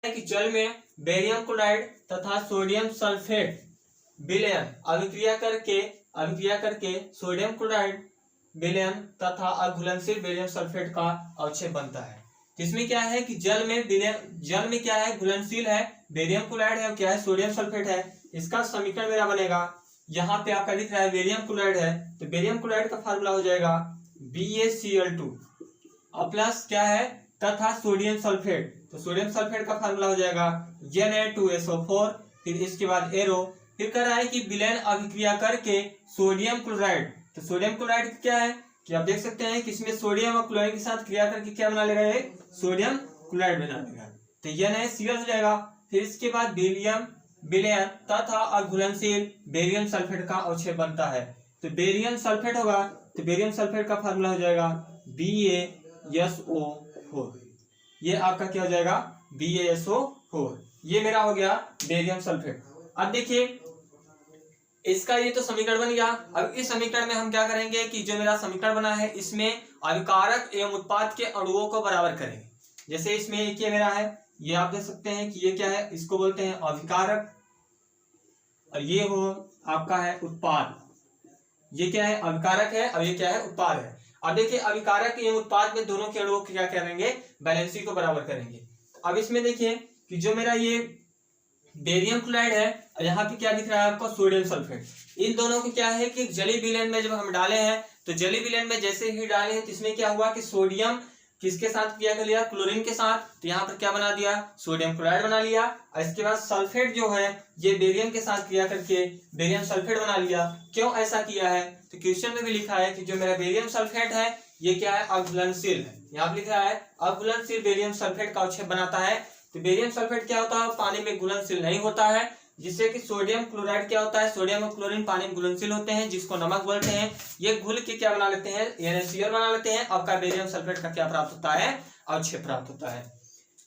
कि जल में बेरियम क्लोराइड तथा सोडियम सल्फेट विलयन अभिक्रिया करके सोडियम क्लोराइड विलयन तथा अघुलनशील बेरियम सल्फेट का अवक्षेप बनता है। इसमें क्या है कि जल में क्या है, घुलनशील है, बेरियम क्लोराइड है और क्या है, सोडियम सल्फेट है। इसका समीकरण मेरा बनेगा, यहाँ पे आपका दिख रहा है बेरियम क्लोराइड है, तो बेरियम क्लोराइड का फार्मूला हो जाएगा BaCl2 और प्लस क्या है तथा सोडियम सल्फेट, तो सोडियम सल्फेट का फार्मूला हो जाएगा Na2SO4, फिर इसके बाद एरो, फिर कह रहा है कि विलयन अभिक्रिया करके सोडियम क्लोराइड, तो सोडियम क्लोराइड क्या है कि आप देख सकते हैं कि इसमें सोडियम और क्लोरीन के साथ क्रिया करके क्या बना लेगा, ये सोडियम क्लोराइड बना लेगा, तो NaCl हो जाएगा। फिर इसके बाद विलयन तथा अघुलनशील बेरियम सल्फेट का अवक्षेप बनता है, तो बेरियम सल्फेट होगा, तो बेरियम सल्फेट का फार्मूला हो जाएगा BaSO4, ये आपका क्या हो जाएगा BaSO4, ये मेरा हो गया बेरियम सल्फेट। अब देखिए इसका ये तो समीकरण बन गया। अब इस समीकरण में हम क्या करेंगे कि जो मेरा समीकरण बना है इसमें अभिकारक एवं उत्पाद के अणुओं को बराबर करेंगे। जैसे इसमें एक ये मेरा है, ये आप देख सकते हैं कि ये क्या है, इसको बोलते हैं अभिकारक, और ये हो आपका है उत्पाद, ये क्या है अभिकारक है और ये क्या है उत्पाद है। अब देखिए अभिकारक एवं उत्पाद में दोनों के अणुओं को क्या करेंगे, बैलेंसी को बराबर करेंगे। अब इसमें देखिए कि जो मेरा ये बेरियम क्लोराइड है और यहाँ पे क्या दिख रहा है आपको सोडियम सल्फेट, इन दोनों को क्या है कि जलीय विलयन में जब हम डाले हैं, तो जलीय विलयन में जैसे ही डाले हैं तो इसमें क्या हुआ कि सोडियम किसके साथ क्रिया कर लिया, क्लोरीन के साथ, तो यहाँ पर क्या बना दिया, सोडियम क्लोराइड बना लिया। और इसके बाद सल्फेट जो है ये बेरियम के साथ क्रिया करके बेरियम सल्फेट बना लिया। क्यों ऐसा किया है, तो क्वेश्चन में भी लिखा है कि जो मेरा बेरियम सल्फेट है ये क्या है अघुलनशील है, यहाँ पर लिखा है अघुलनशील बेरियम सल्फेट का अवक्षेप बनाता है। तो बेरियम सल्फेट क्या होता है, पानी में घुलनशील नहीं होता है, जिससे कि सोडियम क्लोराइड क्या होता है, सोडियम और क्लोरीन पानी में घुलनशील होते हैं, जिसको नमक बोलते हैं। ये घुल के क्या बना लेते हैं, NaCl बना लेते हैं। आपका बेरियम सल्फेट का क्या प्राप्त होता है, अवक्षेप प्राप्त होता है।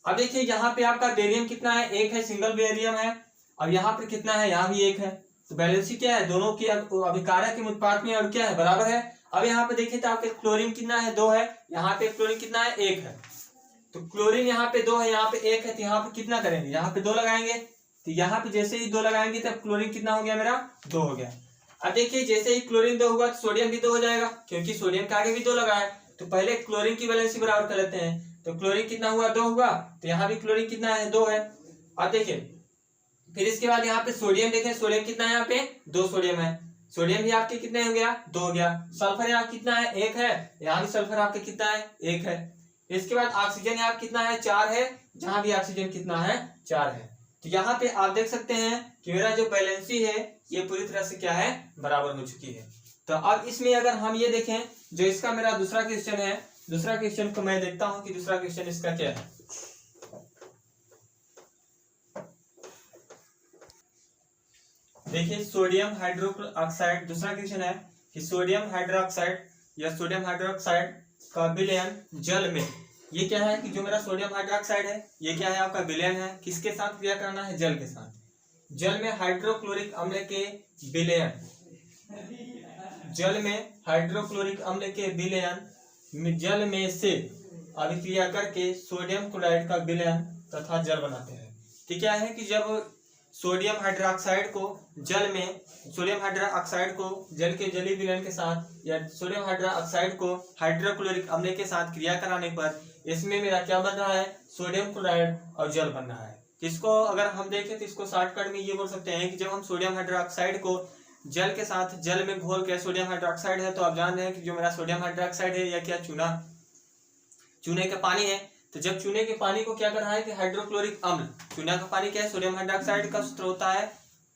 अब देखिए यहाँ पे आपका बेरियम कितना है, एक है, सिंगल बेरियम है। अब यहाँ पे कितना है, यहाँ भी एक है, तो बैलेंसी क्या है, दोनों की अभिकारक के उत्पाद में और क्या है बराबर है। अब यहाँ पे देखिए तो आपके क्लोरीन कितना है, 2 है, यहाँ पे क्लोरीन कितना है, 1 है, तो क्लोरीन यहाँ पे 2 है, यहाँ पे 1 है, तो यहाँ पे कितना करेंगे, यहाँ पे 2 लगाएंगे, तो यहाँ पे जैसे ही 2 लगाएंगे तब क्लोरीन कितना हो गया मेरा, 2 हो गया। अब देखिए जैसे ही क्लोरीन 2 हुआ तो सोडियम भी 2 हो जाएगा, क्योंकि सोडियम के आगे भी 2 लगा है। तो पहले क्लोरीन की वैलेंसी बराबर कर लेते हैं, तो क्लोरीन कितना हुआ, 2 हुआ, तो यहाँ भी क्लोरीन कितना है, 2 है। अब देखिए फिर इसके बाद यहाँ पे सोडियम देखें, सोडियम कितना है, यहाँ पे 2 सोडियम है, सोडियम भी आपके कितने हो गया, 2 हो गया। सल्फर यहाँ कितना है, 1 है, यहाँ भी सल्फर आपके कितना है, 1 है। इसके बाद ऑक्सीजन यहाँ कितना है, 4 है, जहां भी ऑक्सीजन कितना है, 4 है। तो यहाँ पे आप देख सकते हैं कि मेरा जो बैलेंसी है ये पूरी तरह से क्या है, बराबर हो चुकी है। तो अब इसमें अगर हम ये देखें, जो इसका मेरा दूसरा क्वेश्चन है, दूसरा क्वेश्चन को मैं देखता हूं कि दूसरा क्वेश्चन इसका क्या है। देखिए सोडियम हाइड्रोक्साइड, दूसरा क्वेश्चन है कि सोडियम हाइड्रोक्साइड या सोडियम हाइड्रोक्साइड का विलयन जल में, ये क्या है कि जो मेरा सोडियम हाइड्रोक्साइड है ये क्या है आपका विलयन है, किसके साथ क्रिया करना है, जल के साथ। जल में हाइड्रोक्लोरिक अम्ल के विलयन, जल में हाइड्रोक्लोरिक अम्ल के विलयन जल में से अभिक्रिया करके सोडियम क्लोराइड का विलयन तथा जल बनाते हैं। तो क्या है कि जब सोडियम हाइड्रोक्साइड को जल में, सोडियम हाइड्रोक्साइड को जल के जलीय विलयन के साथ या सोडियम हाइड्रोक्साइड को हाइड्रोक्लोरिक अम्ल के साथ क्रिया कराने पर इसमें मेरा क्या बन रहा है, सोडियम क्लोराइड और जल बन रहा है। इसको अगर हम देखें तो इसको शॉर्टकट में ये बोल सकते हैं कि जब हम सोडियम हाइड्रोक्साइड को जल के साथ, जल में घोल के, सोडियम हाइड्रोक्साइड है तो आप जान रहे हैं कि जो मेरा सोडियम हाइड्रोक्साइड है या क्या चूने का पानी है, तो जब चूने के पानी को क्या कर रहा है कि हाइड्रोक्लोरिक अम्ल, चूना का पानी क्या है, सोडियम हाइड्रोक्साइड का सूत्र होता है,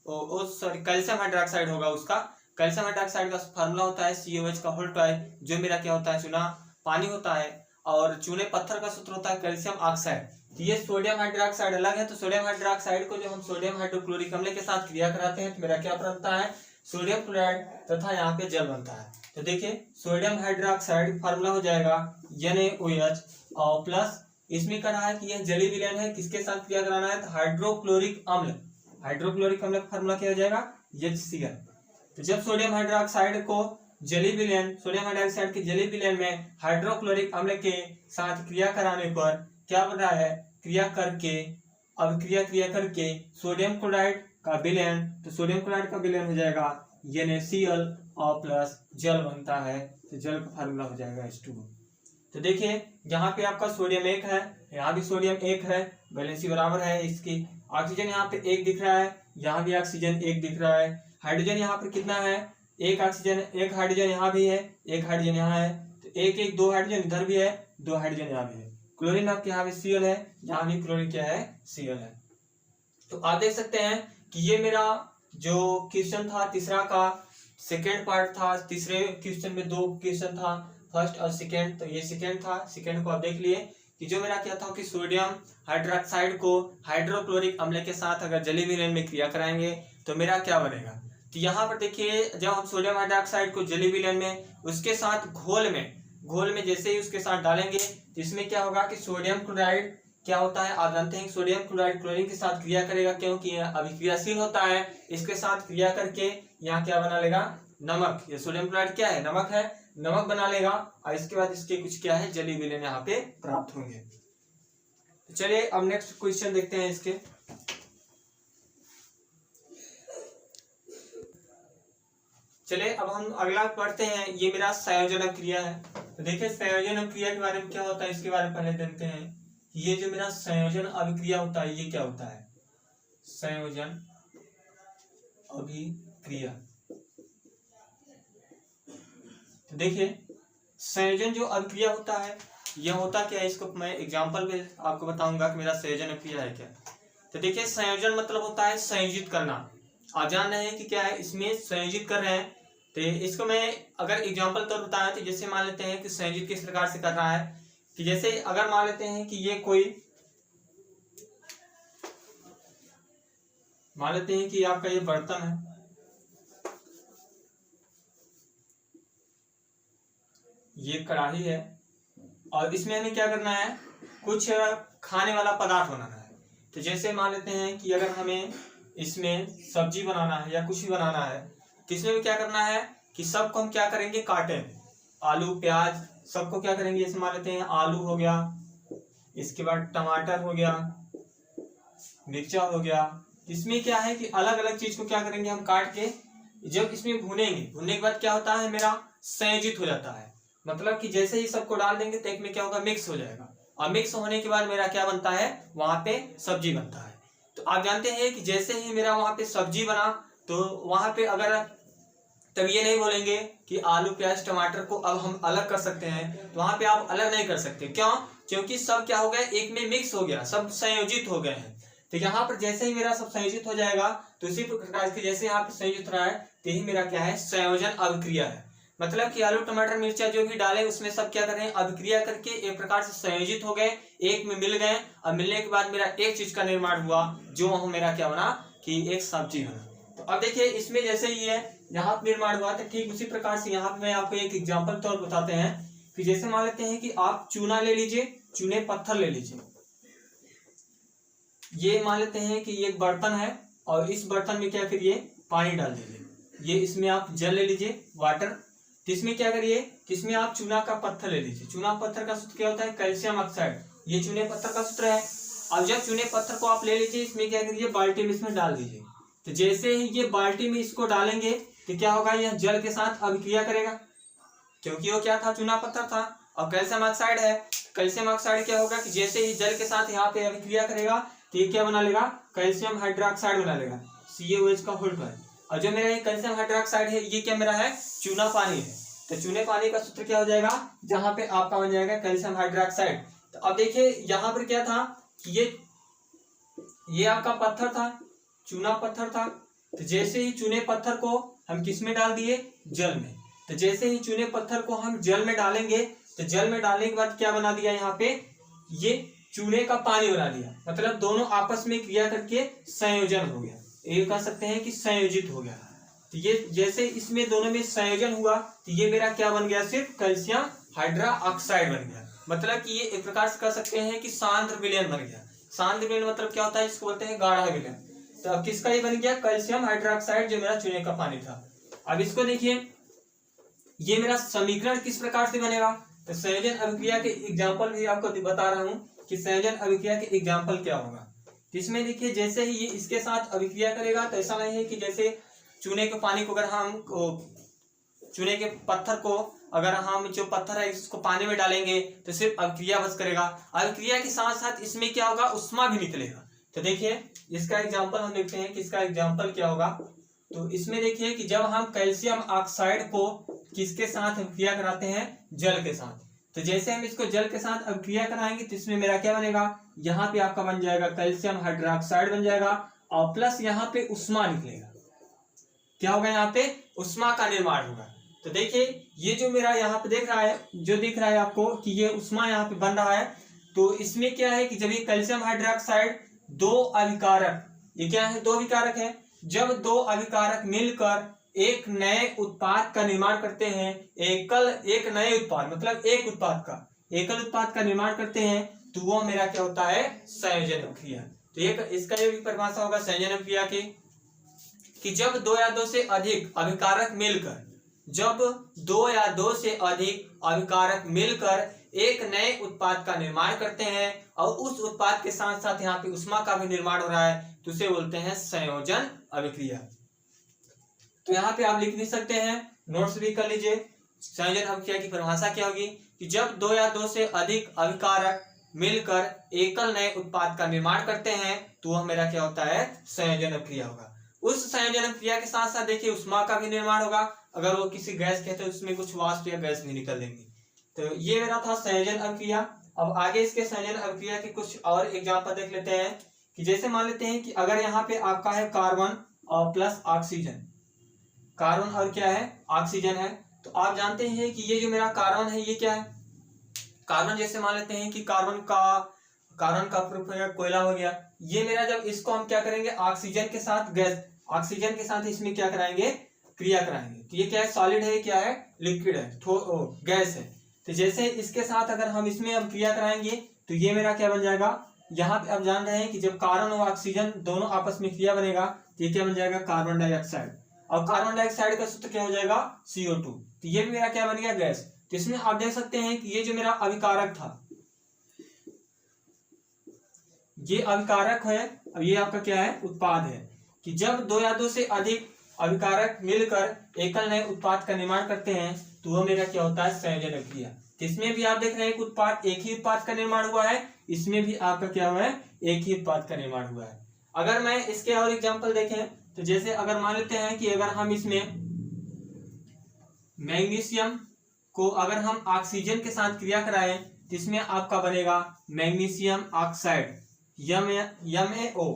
सॉरी कैल्शियम हाइड्रोक्साइड होगा उसका, कैल्शियम हाइड्रोक्साइड का फार्मूला होता है COH का होल टॉय, जो मेरा क्या होता है चूना पानी होता है, और चूने पत्थर का सूत्र होता है कैल्शियम ऑक्साइड। तो ये सोडियम हाइड्रोक्साइड अलग है, तो सोडियम हाइड्रोक्साइड को जब हम सोडियम हाइड्रोक्लोरिक अम्ल के साथ क्रिया कराते हैं तो मेरा क्या बनता है, सोडियम क्लोराइड तथा यहाँ पे जल बनता है। तो देखिए सोडियम हाइड्रोक्साइड फार्मूला हो जाएगा NaOH और प्लस इसमें कह रहा है कि यह जलीय विलयन है, किसके साथ क्रिया कराना है, तो हाइड्रोक्लोरिक अम्ल, हाइड्रोक्लोरिक अम्ल का फार्मूला क्या हो जाएगा HCl। तो जब सोडियम हाइड्रोक्साइड को जलीय विलयन, सोडियम हाइड्रोक्साइड के जलीय विलयन में हाइड्रोक्लोरिक अम्ल के साथ क्रिया कराने पर क्या बन रहा है, क्रिया करके अभिक्रिया क्रिया करके सोडियम क्लोराइड का विलयन, तो सोडियम क्लोराइड का विलयन हो जाएगा NaCl और प्लस जल बनता है, तो जल का फार्मूला हो जाएगा H2O। तो देखिए यहाँ पे आपका सोडियम 1 है, यहाँ भी सोडियम 1 है, वैलेंसी बराबर है इसकी। ऑक्सीजन यहाँ पे 1 दिख रहा है, यहाँ भी ऑक्सीजन 1 दिख रहा है। हाइड्रोजन यहाँ पर कितना है, 1 ऑक्सीजन, 1 हाइड्रोजन यहाँ भी है, 1 हाइड्रोजन यहाँ है, तो 1 1 2 हाइड्रोजन इधर भी है, 2 हाइड्रोजन यहाँ भी है। क्लोरीन आपके यहाँ भी Cl है, यहाँ भी क्लोरीन क्या है, Cl है। तो आप देख सकते हैं कि ये मेरा जो क्वेश्चन था तीसरा का सेकेंड पार्ट था। तीसरे क्वेश्चन में 2 क्वेश्चन था, फर्स्ट और सेकेंड, तो ये सेकेंड था। सेकेंड को आप देख लिए कि जो मेरा क्या था कि सोडियम हाइड्रोक्साइड को हाइड्रोक्लोरिक अम्ल के साथ अगर जलीय विलयन में क्रिया कराएंगे तो मेरा क्या बनेगा। तो यहाँ पर देखिए जब हम सोडियम हाइड्रोक्साइड को जलीय विलयन में उसके साथ घोल में जैसे ही उसके साथ डालेंगे तो इसमें क्या होगा कि सोडियम क्लोराइड क्या होता है, आप जानते हैं सोडियम क्लोराइड क्लोरीन के साथ क्रिया करेगा क्योंकि यह अभिक्रियाशील होता है। इसके साथ क्रिया करके यहाँ क्या बना लेगा, नमक। ये सोडियम क्लोराइड क्या है, नमक है, नमक बना लेगा और इसके बाद इसके कुछ क्या है, जलीय विलयन यहाँ पे प्राप्त होंगे। तो चलिए अब नेक्स्ट क्वेश्चन देखते हैं इसके। चलिए अब हम अगला पढ़ते हैं, ये मेरा संयोजन क्रिया है। तो देखिए संयोजन क्रिया के बारे में क्या होता है इसके बारे में पहले देखते हैं। ये जो मेरा संयोजन अभिक्रिया होता है ये क्या होता है, संयोजन अभिक्रिया। तो देखिए संयोजन जो अभिक्रिया होता है यह होता क्या है, इसको मैं एग्जांपल पे आपको बताऊंगा कि मेरा संयोजन अभिक्रिया है क्या। तो देखिए संयोजन मतलब होता है संयोजित करना। आप जान रहे हैं कि क्या है, इसमें संयोजित कर रहे हैं। तो इसको मैं अगर एग्जांपल तौर बताया तो जैसे मान लेते हैं कि संयोजित किस प्रकार से कर रहा है कि जैसे अगर मान लेते हैं कि ये कोई, मान लेते हैं कि आपका ये बर्तन है, ये कढ़ाई है और इसमें हमें क्या करना है, कुछ खाने वाला पदार्थ बनाना है। तो जैसे मान लेते हैं कि अगर हमें इसमें सब्जी बनाना है या कुछ भी बनाना है तो इसमें भी क्या करना है कि सबको हम क्या करेंगे, काटें, आलू प्याज सबको क्या करेंगे, जैसे मान लेते हैं आलू हो गया, इसके बाद टमाटर हो गया, मिर्चा हो गया। इसमें क्या है कि अलग अलग चीज को क्या करेंगे हम काट के जब इसमें भूनेंगे, भूनने के बाद क्या होता है मेरा संयोजित हो जाता है। मतलब कि जैसे ही सबको डाल देंगे तो एक में क्या होगा, मिक्स हो जाएगा और मिक्स होने के बाद मेरा क्या बनता है, वहां पे सब्जी बनता है। तो आप जानते हैं कि जैसे ही मेरा वहां पे सब्जी बना तो वहां पे अगर तब ये नहीं बोलेंगे कि आलू प्याज टमाटर को अब हम अलग कर सकते हैं, तो वहां पे आप अलग नहीं कर सकते। क्यों, क्योंकि सब क्या हो गया, एक में मिक्स हो गया, सब संयोजित हो गए हैं। तो यहाँ पर जैसे ही मेरा सब संयोजित हो जाएगा तो इसी प्रकार से जैसे यहाँ पे संयोजित रहा है तो यही मेरा क्या है, संयोजन अभिक्रिया है। मतलब कि आलू टमाटर मिर्चा जो भी डाले उसमें सब क्या कर रहे हैं, अभिक्रिया करके एक प्रकार से संयोजित हो गए, एक में मिल गए और मिलने के बाद मेरा एक चीज का निर्माण हुआ जो मेरा क्या बना कि एक सब्जी बना। तो अब देखिए इसमें जैसे ही है यहाँ पे निर्माण हुआ तो ठीक उसी प्रकार से यहाँ पे मैं आपको एक एग्जांपल तौर बताते हैं कि जैसे मान लेते हैं कि आप चूना ले लीजिए, चूने पत्थर ले लीजिए। ये मान लेते हैं कि ये एक बर्तन है और इस बर्तन में क्या करिए, पानी डाल दीजिए। ये इसमें आप जल ले लीजिए, वाटर। तो इसमें क्या करिए कि इसमें आप चूना का पत्थर ले लीजिए। चूना पत्थर का सूत्र क्या होता है, कैल्शियम ऑक्साइड। ये चूने पत्थर का सूत्र है। अब जब चूने पत्थर को आप ले लीजिए, इसमें क्या करिए, बाल्टी में इसमें डाल दीजिए। तो जैसे ही ये बाल्टी में इसको डालेंगे तो क्या होगा, यह जल के साथ अभिक्रिया करेगा क्योंकि वो क्या था, चूना पत्थर था और कैल्शियम ऑक्साइड है। कैल्शियम ऑक्साइड क्या होगा कि जैसे ही जल के साथ यहाँ पे अभिक्रिया करेगा तो ये क्या बना लेगा, कैल्शियम हाइड्रोक्साइड बना लेगा, CaOH का होल्ड है। और जो मेरा ये कैल्शियम हाइड्रोक्साइड है ये क्या मेरा है, चूना पानी है। तो चूने पानी का सूत्र क्या हो जाएगा, जहां पे आपका बन जाएगा कैल्शियम हाइड्रोक्साइड। तो अब देखिए यहाँ पर क्या था कि ये आपका पत्थर था, चूना पत्थर था। तो जैसे ही चूने पत्थर को हम किस में डाल दिए, जल में। तो जैसे ही चूने पत्थर को हम जल में डालेंगे तो जल में डालने के बाद क्या बना दिया, यहाँ पे ये चूने का पानी बना दिया। मतलब दोनों आपस में क्रिया करके संयोजन हो गया, ये कह सकते हैं कि संयोजित हो गया। तो ये जैसे इसमें दोनों में संयोजन हुआ तो ये मेरा क्या बन गया, सिर्फ कैल्शियम हाइड्रोक्साइड बन गया। मतलब कि ये एक प्रकार से कह सकते हैं कि सांद्र विलयन बन गया। सांद्र विलयन मतलब क्या होता है, इसको बोलते हैं गाढ़ा विलयन। तो अब किसका ये बन गया, कैल्शियम हाइड्रोक्साइड जो मेरा चूने का पानी था। अब इसको देखिए, ये मेरा समीकरण किस प्रकार से बनेगा। तो संयोजन अभिक्रिया के एग्जाम्पल भी आपको बता रहा हूं कि संयोजन अभिक्रिया के एग्जाम्पल क्या होगा। इसमें देखिए जैसे ही ये इसके साथ अभिक्रिया करेगा तो ऐसा नहीं है कि जैसे चूने के पानी को अगर हम चूने के पत्थर को अगर हम जो पत्थर है इसको पानी में डालेंगे तो सिर्फ अभिक्रिया बस करेगा, अभिक्रिया के साथ साथ इसमें क्या होगा, उष्मा भी निकलेगा। तो देखिए इसका एग्जांपल हम देखते हैं कि इसका एग्जांपल क्या होगा। तो इसमें देखिए कि जब हम कैल्शियम ऑक्साइड को किसके साथ अभिक्रिया कराते हैं, जल के साथ, तो जैसे हम इसको जल के साथ अभिक्रिया कराएंगे तो इसमें मेरा क्या बनेगा, यहाँ पे आपका बन जाएगा कैल्शियम हाइड्रोक्साइड बन जाएगा और प्लस यहाँ पे उष्मा निकलेगा। क्या होगा, यहाँ पे उष्मा का निर्माण होगा। तो देखिए ये जो मेरा यहाँ पे देख रहा है, जो दिख रहा है आपको कि ये उष्मा यहाँ पे बन रहा है, तो इसमें क्या है कि जब ये कैल्शियम हाइड्रोक्साइड दो अभिकारक, ये क्या है, दो अभिकारक है, जब दो अभिकारक मिलकर एक नए उत्पाद का निर्माण करते हैं, एक नए उत्पाद मतलब एक उत्पाद का एकल उत्पाद का निर्माण करते हैं, तो वो मेरा क्या होता है, संयोजन अभिक्रिया। तो एक इसका ये भी परिभाषा होगा संयोजन अभिक्रिया की कि जब दो या दो से अधिक अभिकारक मिलकर, जब दो या दो से अधिक अभिकारक मिलकर एक नए उत्पाद का निर्माण करते हैं और उस उत्पाद के साथ साथ यहाँ पे उष्मा का भी निर्माण हो रहा है, तो उसे बोलते हैं संयोजन अभिक्रिया। तो यहाँ पे आप लिख नहीं सकते हैं, नोट्स भी कर लीजिए। संयोजन अभिक्रिया की परिभाषा क्या होगी कि जब दो या दो से अधिक अभिकारक मिलकर एकल नए उत्पाद का निर्माण करते हैं, तो वह मेरा क्या होता है, संयोजन अभिक्रिया होगा। उस संयोजन अभिक्रिया के साथ साथ देखिए उष्मा का भी निर्माण होगा। अगर वो किसी गैस के तो उसमें कुछ वाष्प या गैस भी निकल देंगी। तो ये मेरा था संयोजन अभिक्रिया। अब आगे इसके संयोजन अभिक्रिया के कुछ और एग्जांपल देख लेते हैं कि जैसे मान लेते हैं कि अगर यहाँ पे आपका है कार्बन और प्लस ऑक्सीजन, कार्बन और क्या है, ऑक्सीजन है, तो आप जानते हैं कि ये जो मेरा कार्बन है ये क्या है, कार्बन जैसे मान लेते हैं कि कार्बन का प्रूफ है कोयला हो गया। ये मेरा जब इसको हम क्या करेंगे, ऑक्सीजन के साथ गैस, ऑक्सीजन के साथ इसमें क्या कराएंगे, क्रिया कराएंगे। तो ये क्या है, सॉलिड है, क्या है, लिक्विड है, गैस है। तो जैसे इसके साथ अगर हम इसमें अब क्रिया कराएंगे तो ये मेरा क्या बन जाएगा, यहाँ पे आप जान रहे हैं कि जब कार्बन और ऑक्सीजन दोनों आपस में क्रिया बनेगा तो ये क्या बन जाएगा, कार्बन डाइऑक्साइड, और कार्बन डाइऑक्साइड का सूत्र क्या हो जाएगा, CO2। तो ये भी मेरा क्या बन गया, गैस। तो इसमें आप देख सकते हैं कि ये जो मेरा अभिकारक था, ये अभिकारक है, अब ये आपका क्या है, उत्पाद है, कि जब दो या दो से अधिक अभिकारक मिलकर एकल नए उत्पाद का निर्माण करते हैं तो वह मेरा क्या होता है, संयोजन अभिक्रिया। इसमें भी आप देख रहे हैं कि उत्पाद, एक ही उत्पाद का निर्माण हुआ है, इसमें भी आपका क्या हुआ है, एक ही उत्पाद का निर्माण हुआ है। अगर मैं इसके और एग्जांपल देखें तो जैसे अगर मान लेते हैं कि अगर हम इसमें मैग्नीशियम को अगर हम ऑक्सीजन के साथ क्रिया कराएं तो इसमें आपका बनेगा मैग्नीशियम ऑक्साइड, MaO।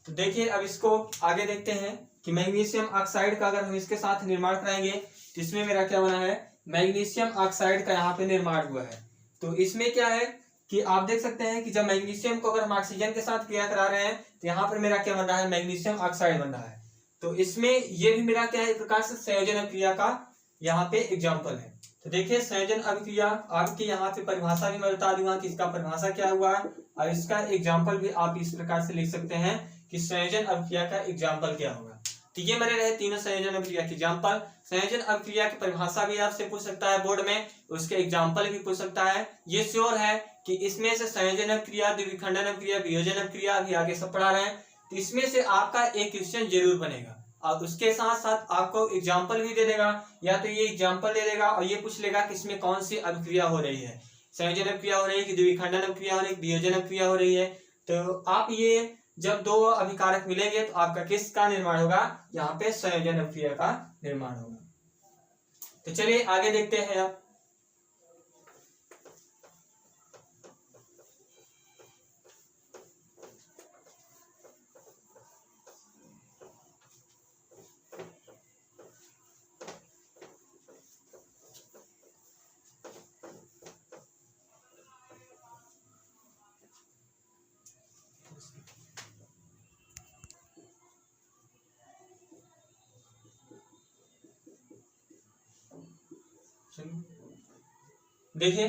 तो देखिए अब इसको आगे देखते हैं कि मैग्नीशियम ऑक्साइड का अगर हम इसके साथ निर्माण कराएंगे तो इसमें मेरा क्या बना है, मैग्नीशियम ऑक्साइड का यहाँ पे निर्माण हुआ है। तो इसमें क्या है कि आप देख सकते हैं कि जब मैग्नीशियम को अगर हम ऑक्सीजन के साथ क्रिया करा रहे हैं तो यहाँ पर मेरा क्या बन रहा है, मैग्नीशियम ऑक्साइड बन रहा है। तो इसमें ये भी मेरा क्या है, एक प्रकार से संयोजन अभिक्रिया का यहाँ पे एग्जाम्पल है। तो देखिए संयोजन अभिक्रिया आपके यहाँ पे परिभाषा भी मैं बता दूंगा कि इसका परिभाषा क्या हुआ है, और इसका एग्जाम्पल भी आप इस प्रकार से लिख सकते हैं कि संयोजन अभिक्रिया का एग्जाम्पल क्या होगा। तो ये मेरे रहे तीनों संयोजन अभिक्रिया के एग्जाम्पल। संयोजन अभिक्रिया की परिभाषा भी आपसे पूछ सकता है बोर्ड में, उसके एग्जाम्पल भी पूछ सकता है। ये श्योर है कि इसमें से संयोजन अभिक्रिया, द्विविखंडन अभिक्रिया, वियोजन अभिक्रिया अभी आगे सब पढ़ा रहे हैं, तो इसमें से आपका एक क्वेश्चन जरूर बनेगा और उसके साथ साथ आपको एग्जाम्पल भी दे देगा, या तो ये एग्जाम्पल दे देगा और ये पूछ लेगा कि इसमें कौन सी अभिक्रिया हो रही है, संयोजन अभिक्रिया हो रही है कि द्विविखंडन अभिक्रिया हो रही है, वियोजन अभिक्रिया हो रही है। तो आप ये जब दो अभिकारक मिलेंगे तो आपका किसका निर्माण होगा, यहाँ पे संयोजन अभिक्रिया का निर्माण होगा। तो चलिए आगे देखते हैं आप। देखिए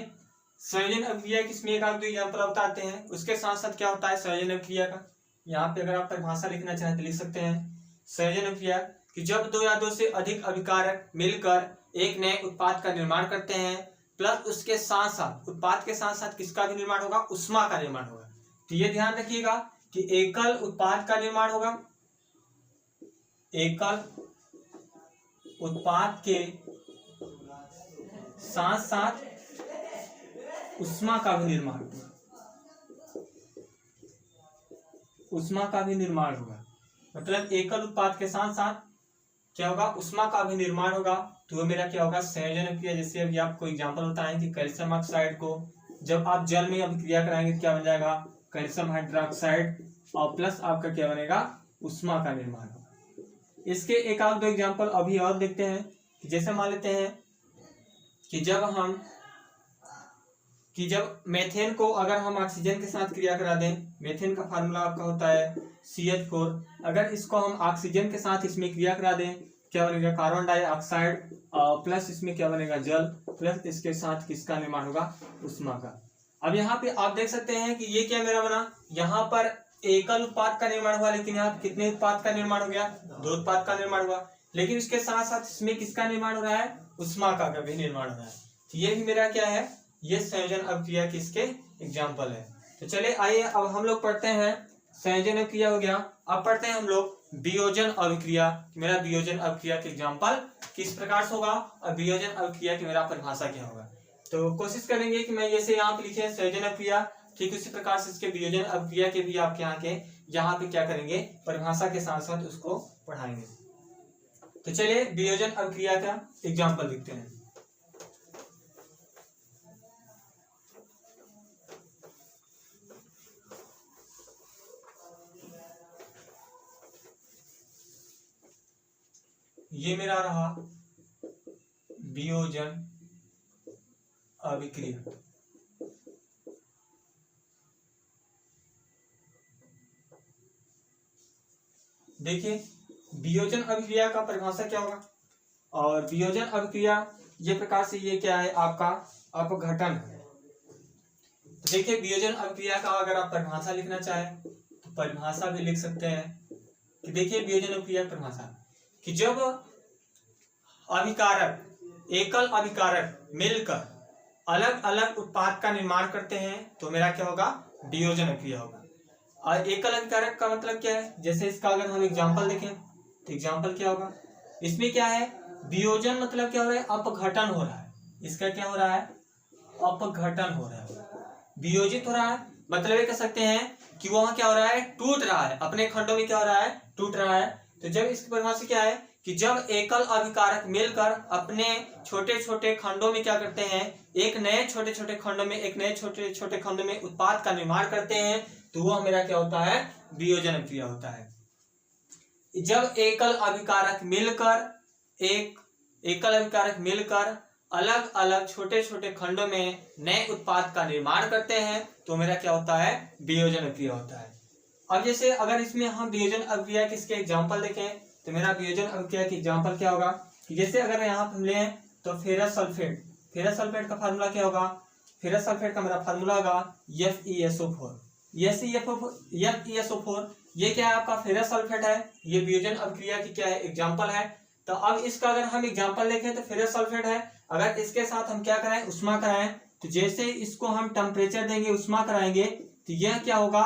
संयोजन अभिक्रिया किसमें एक आप दो एग्जाम्पल बताते हैं, उसके साथ साथ क्या होता है संयोजन अभिक्रिया का। यहाँ पे अगर आप परिभाषा लिखना चाहें तो लिख सकते हैं संयोजन अभिक्रिया कि जब दो या दो से अधिक अभिकारक मिलकर एक नए उत्पाद का निर्माण करते हैं प्लस उसके साथ साथ उत्पाद के साथ साथ किसका भी निर्माण होगा, उष्मा का निर्माण होगा। तो ये ध्यान रखिएगा कि एकल उत्पाद का निर्माण होगा, एकल उत्पाद के साथ साथ उष्मा का भी निर्माण होगा, उष्मा का भी निर्माण होगा। मतलब एकल उत्पाद के साथ साथ क्या होगा, उष्मा का भी निर्माण होगा। तो वो मेरा क्या होगा, संयोजन अभिक्रिया। जैसे अभी आपको एग्जांपल बताएं कि कैल्शियम ऑक्साइड को जब आप जल में अभिक्रिया कराएंगे तो क्या बन जाएगा, कैल्शियम हाइड्रोक्साइड, और प्लस आपका क्या बनेगा, उष्मा का निर्माण होगा। इसके एक आध दो एग्जाम्पल अभी और देखते हैं कि जैसे मान लेते हैं कि जब मेथेन को अगर हम ऑक्सीजन के साथ क्रिया करा दें, मेथेन का फार्मूला आपका होता है CH4, अगर इसको हम ऑक्सीजन के साथ इसमें क्रिया करा दें क्या बनेगा, कार्बन डाइऑक्साइड, प्लस इसमें क्या बनेगा, जल, प्लस इसके साथ किसका निर्माण होगा, उष्मा का। अब यहाँ पे आप देख सकते हैं कि ये क्या मेरा बना, यहाँ पर एकल उत्पाद का निर्माण हुआ, लेकिन यहाँ पे कितने उत्पाद का निर्माण हो गया, 2 उत्पाद का निर्माण हुआ। लेकिन उसके साथ साथ इसमें किसका निर्माण हो रहा है, उष्मा का भी निर्माण हो रहा है। तो ये भी मेरा क्या है, ये संयोजन अभिक्रिया किसके एग्जाम्पल है। तो चले आइए अब हम लोग पढ़ते हैं, संयोजन अभिक्रिया हो गया। अब पढ़ते हैं हम लोग वियोजन अभिक्रिया। मेरा वियोजन अभिक्रिया के एग्जाम्पल किस प्रकार से होगा और वियोजन अभिक्रिया की मेरा परिभाषा क्या होगा। तो कोशिश करेंगे कि मैं जैसे यहाँ पे लिखे संयोजन अभिक्रिया, ठीक उसी प्रकार से इसके वियोजन अभिक्रिया के भी आपके यहाँ पे क्या करेंगे, परिभाषा के साथ साथ उसको पढ़ाएंगे। तो चलिए वियोजन अभिक्रिया का एग्जाम्पल लिखते हैं। ये मेरा रहा वियोजन अभिक्रिया। देखिए वियोजन अभिक्रिया का परिभाषा क्या होगा, और वियोजन अभिक्रिया ये प्रकार से, ये क्या है आपका अपघटन है। तो देखिए वियोजन अभिक्रिया का अगर आप परिभाषा लिखना चाहें तो परिभाषा भी लिख सकते हैं कि देखिए वियोजन अभिक्रिया की परिभाषा कि जब अभिकारक, एकल अभिकारक मिलकर अलग अलग उत्पाद का निर्माण करते हैं तो मेरा क्या होगा, वियोजन अभिक्रिया होगा। और एकल अभिकारक का मतलब क्या है, जैसे इसका अगर हम एग्जांपल देखें तो एग्जांपल क्या होगा, इसमें क्या है, वियोजन मतलब क्या हो रहा है, अपघटन हो रहा है। इसका क्या हो रहा है, अपघटन हो रहा है, वियोजित हो रहा है। मतलब ये कह सकते हैं कि वहां क्या हो रहा है, टूट रहा है, अपने खंडों में क्या हो रहा है, टूट रहा है। तो जब इसकी परिभाषा क्या है कि जब एकल अभिकारक मिलकर अपने छोटे छोटे खंडों में क्या करते हैं, एक नए छोटे छोटे खंडों में, एक नए छोटे छोटे खंडों में उत्पाद का निर्माण करते हैं, तो वह मेरा क्या होता है, वियोजन अभिक्रिया होता है। जब एकल अभिकारक मिलकर अलग अलग छोटे छोटे खंडों में नए उत्पाद का निर्माण करते हैं तो मेरा क्या होता है, वियोजन अभिक्रिया होता है। अब जैसे अगर इसमें हम वियोजन अभिक्रिया किसके एग्जांपल देखें तो मेरा वियोजन अभिक्रिया की एग्जांपल क्या होगा कि जैसे अगर यहाँ हम लें तो फेरस सल्फेट का फार्मूला क्या होगा, फेरस सल्फेट का मेरा फार्मूला होगा FeSO4। FeSO4 ये क्या है आपका, फेरस सल्फेट है, ये वियोजन अभिक्रिया की क्या है, एग्जांपल है। तो अब इसका अगर हम एग्जांपल देखें तो फेरस सल्फेट है, अगर इसके साथ हम क्या कराएं, उष्मा कराएं, तो जैसे इसको हम टेम्परेचर देंगे, उष्मा कराएंगे, तो यह क्या होगा,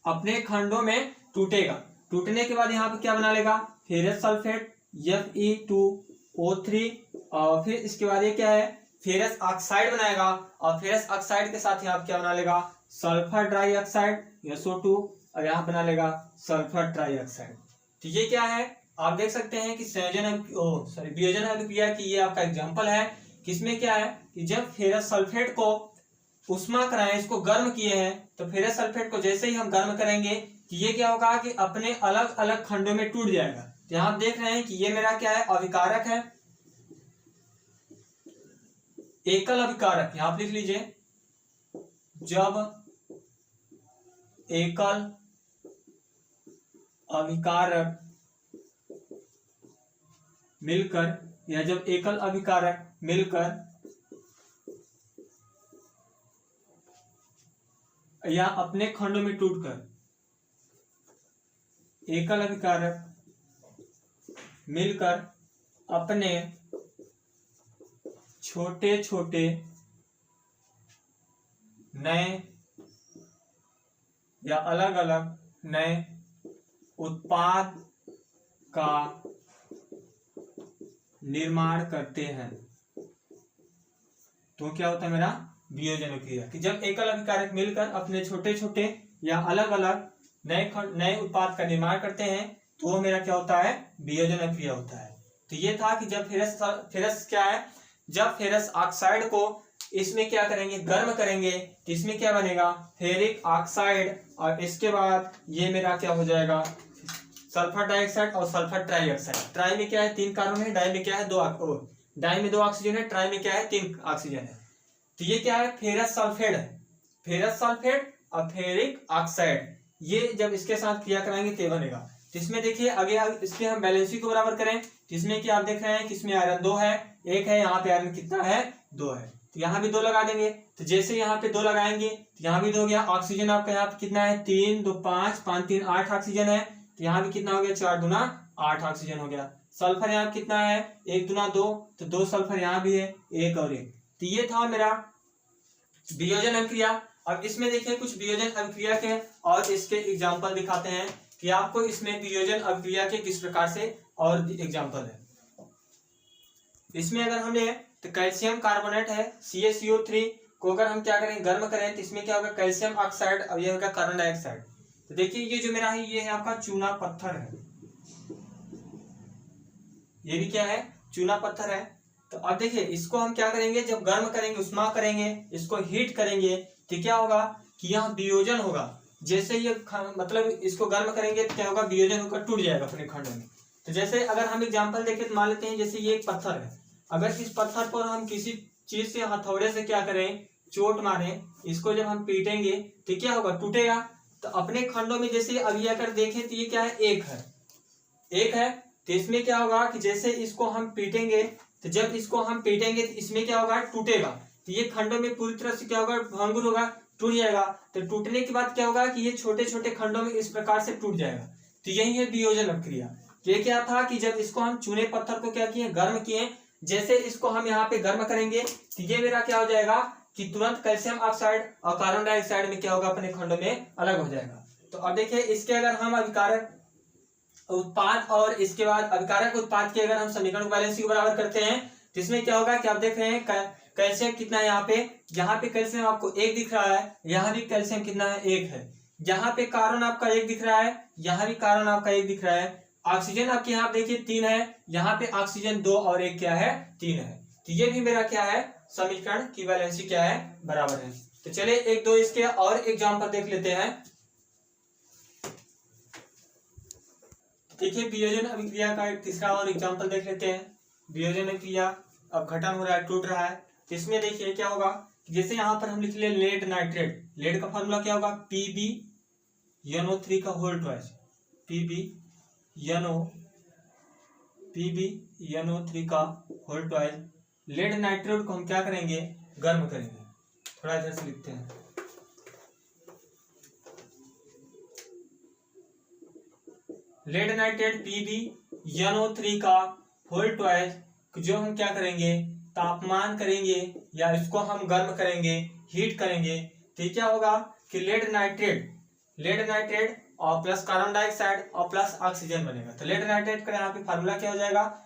अपने खंडों में टूटेगा। टूटने के बाद यहाँ पे क्या बना लेगा, फेरस सल्फेट Fe2O3, और फिर इसके बाद ये क्या है, फेरस ऑक्साइड बनाएगा, और फेरस ऑक्साइड के साथ यहाँ पे क्या बना लेगा, सल्फर डाइऑक्साइड SO2, और यहाँ बना लेगा सल्फर ट्राइऑक्साइड। तो ये क्या है, आप देख सकते हैं कि वियोजन अभिक्रिया की ये आपका एग्जांपल है। किसमें क्या है कि जब फेरस सल्फेट को उष्मा कराएं, इसको गर्म किए हैं, तो फेरस सल्फेट को जैसे ही हम गर्म करेंगे कि ये क्या होगा कि अपने अलग अलग खंडों में टूट जाएगा। तो यहाँ आप देख रहे हैं कि ये मेरा क्या है, अभिकारक है, एकल अभिकारक, यहाँ आप लिख लीजिए, जब एकल अभिकारक मिलकर, या जब एकल अभिकारक मिलकर या अपने खंडों में टूटकर, एकल अभिकारक मिलकर अपने छोटे छोटे नए या अलग अलग नए उत्पाद का निर्माण करते हैं। तो क्या होता है मेरा वियोजन अभिक्रिया, कि जब एकल अभिकारक मिलकर अपने छोटे छोटे या अलग अलग नए उत्पाद का निर्माण करते हैं तो वो मेरा क्या होता है वियोजन अभिक्रिया होता है। तो ये था कि जब फेरस क्या है, जब फेरस ऑक्साइड को इसमें क्या करेंगे गर्म करेंगे तो इसमें क्या बनेगा फेरिक ऑक्साइड, और इसके बाद ये मेरा क्या हो जाएगा सल्फर डाइऑक्साइड और सल्फर ट्राइऑक्साइड। ट्राई में क्या है 3 कार्बन है, डाई में क्या है 2, डाई में 2 ऑक्सीजन है, ट्राई में क्या है 3 ऑक्सीजन है। तो ये क्या है फेरस सल्फेट है, फेरस सल्फेट और फेरिक ऑक्साइड, ये जब इसके साथ क्रिया कराएंगे तो बनेगा। तो इसमें देखिए आगे इसके हम बैलेंसी को बराबर करें तो इसमें क्या आप देख रहे हैं कि इसमें आयरन 2 है, 1 है, यहाँ पे आयरन कितना है 2 है, तो यहाँ भी 2 लगा देंगे। तो जैसे यहाँ पे 2 लगाएंगे तो यहाँ भी 2 हो गया। ऑक्सीजन आपका यहाँ पे कितना है 3 2 5 5 3 8 ऑक्सीजन है, तो यहाँ भी कितना हो गया 4 दूना 8 ऑक्सीजन हो गया। सल्फर यहाँ कितना है 1 दूना 2, तो 2 सल्फर यहाँ भी है 1 और 1। तो ये था मेरा वियोजन अभिक्रिया। अब इसमें देखिए कुछ वियोजन अभिक्रिया के और इसके एग्जाम्पल दिखाते हैं कि आपको इसमें वियोजन अभिक्रिया के किस प्रकार से और एग्जाम्पल है। इसमें अगर हम ले तो कैल्शियम कार्बोनेट है CaCO3 को अगर हम क्या करें गर्म करें तो इसमें क्या होगा कैल्शियम ऑक्साइड और ये होगा कार्बन डाइऑक्साइड। तो देखिए ये जो मेरा है ये है आपका चूना पत्थर है, ये भी क्या है चूना पत्थर है। तो अब देखिए इसको हम क्या करेंगे जब गर्म करेंगे उष्मा करेंगे इसको हीट करेंगे तो क्या होगा कि यहाँ वियोजन होगा। जैसे ये मतलब इसको गर्म करेंगे तो क्या होगा वियोजन होकर टूट जाएगा अपने खंड में। तो जैसे अगर हम एग्जांपल देखें तो मान लेते हैं जैसे ये एक पत्थर है, अगर इस पत्थर पर हम किसी चीज से हथौड़े से क्या करें चोट मारे, इसको जब हम पीटेंगे तो क्या होगा टूटेगा। तो अपने खंडों में जैसे अभी अगर देखें तो ये क्या है एक है तो इसमें क्या होगा कि जैसे इसको हम पीटेंगे तो जब इसको हम पीटेंगे तो इसमें क्या होगा टूटेगा। तो ये खंडों में पूरी तरह से क्या होगा भंगुर होगा टूट जाएगा। तो टूटने के बाद क्या होगा कि ये छोटे छोटे खंडों में इस प्रकार से टूट जाएगा। तो यही है वियोजन अभिक्रिया। ये क्या था कि जब इसको हम चूने पत्थर को क्या किए गर्म किए, जैसे इसको हम यहाँ पे गर्म करेंगे तो ये मेरा क्या हो जाएगा कि तुरंत कैल्शियम ऑक्साइड और कार्बन डाइऑक्साइड में क्या होगा अपने खंडों में अलग हो जाएगा। तो अब देखिए इसके अगर हम अभिकारक उत्पाद और इसके बाद अभिकारक उत्पाद के अगर हम समीकरण बैलेंस को बराबर करते हैं तो इसमें क्या होगा कि आप देख रहे हैं कैल्शियम कितना है यहाँ पे कैल्शियम आपको 1 दिख रहा है, यहाँ भी कैल्शियम कितना है 1 है, यहाँ पे कार्बन आपका 1 दिख रहा है, यहाँ भी कार्बन आपका 1 दिख रहा है। ऑक्सीजन आपके यहाँ देखिए 3 है, यहाँ पे ऑक्सीजन 2 और 1 क्या है 3 है। तो ये भी मेरा क्या है समीकरण की बैलेंसी क्या है बराबर है। तो चलिए 1-2 इसके और एग्जाम्पल देख लेते हैं। देखिए वियोजन अभिक्रिया का एक तीसरा और एग्जाम्पल देख लेते हैं। वियोजन अभिक्रिया अब घटन हो रहा है टूट रहा है, तो इसमें देखिए क्या होगा जैसे यहाँ पर हम लिख ले लेड नाइट्रेट, लेड का फॉर्मूला क्या होगा PbNO3 का होल ट्वाइस, PbNO3 का होल ट्वाइस। लेड नाइट्रेट को हम क्या करेंगे गर्म करेंगे, थोड़ा इधर से लिखते हैं। लेड नाइट्रेट PbNO3 का होल ट्वाइस जो हम क्या करेंगे तापमान करेंगे या इसको हम गर्म करेंगे हीट करेंगे तो क्या होगा कि लेड नाइट्रेट और प्लस कार्बन डाइऑक्साइड और प्लस ऑक्सीजन बनेगा। तो लेड नाइट्रेट का यहाँ पे फार्मूला क्या हो जाएगा,